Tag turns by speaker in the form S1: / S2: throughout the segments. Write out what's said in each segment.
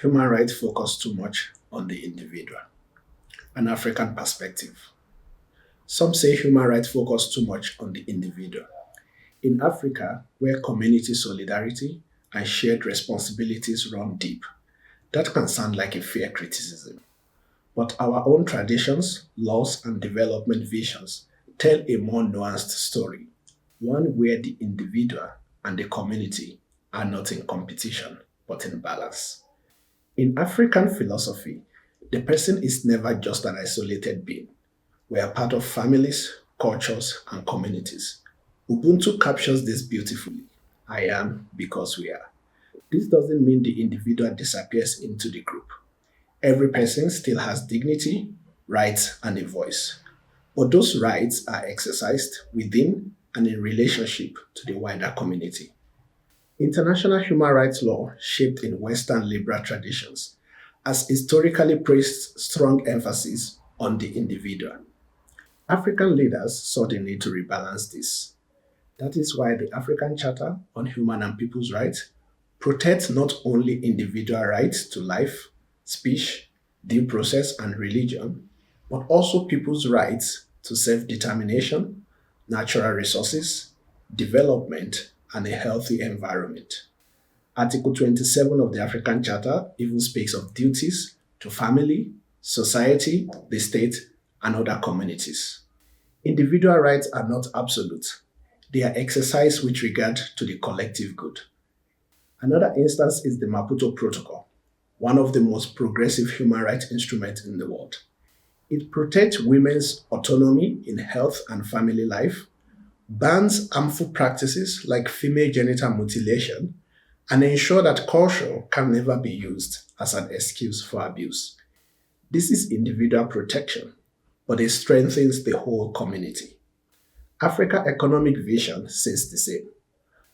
S1: Human rights focus too much on the individual. An African perspective. Some say human rights focus too much on the individual. In Africa, where community solidarity and shared responsibilities run deep, that can sound like a fair criticism. But our own traditions, laws, and development visions tell a more nuanced story, one where the individual and the community are not in competition, but in balance. In African philosophy, the person is never just an isolated being. We are part of families, cultures, and communities. Ubuntu captures this beautifully. I am because we are. This doesn't mean the individual disappears into the group. Every person still has dignity, rights, and a voice. But those rights are exercised within and in relationship to the wider community. International human rights law, shaped in Western liberal traditions, has historically placed strong emphasis on the individual. African leaders saw the need to rebalance this. That is why the African Charter on Human and People's Rights protects not only individual rights to life, speech, due process, and religion, but also people's rights to self determination, natural resources, development, and a healthy environment. Article 27 of the African Charter even speaks of duties to family, society, the state, and other communities. Individual rights are not absolute, they are exercised with regard to the collective good. Another instance is the Maputo Protocol, one of the most progressive human rights instruments in the world. It protects women's autonomy in health and family life, bans harmful practices like female genital mutilation, and ensure that culture can never be used as an excuse for abuse. This is individual protection, but it strengthens the whole community. Africa Economic Vision says the same.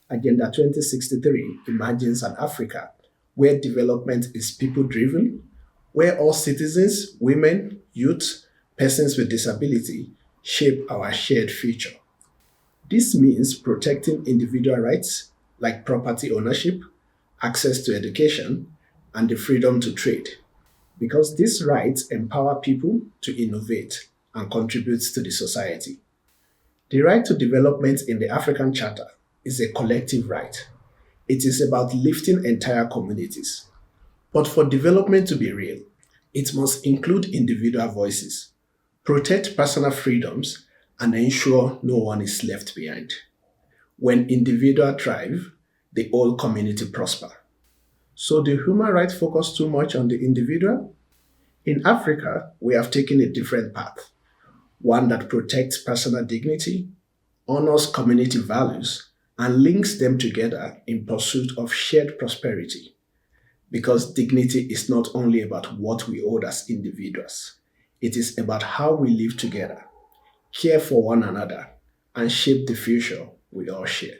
S1: Agenda 2063 imagines an Africa where development is people driven, where all citizens, women, youth, persons with disability shape our shared future. This means protecting individual rights like property ownership, access to education, and the freedom to trade, because these rights empower people to innovate and contribute to the society. The right to development in the African Charter is a collective right. It is about lifting entire communities. But for development to be real, it must include individual voices, protect personal freedoms, and ensure no one is left behind. When individuals thrive, the whole community prosper. So do human rights focus too much on the individual? In Africa, we have taken a different path, one that protects personal dignity, honors community values, and links them together in pursuit of shared prosperity. Because dignity is not only about what we hold as individuals, it is about how we live together, care for one another, and shape the future we all share.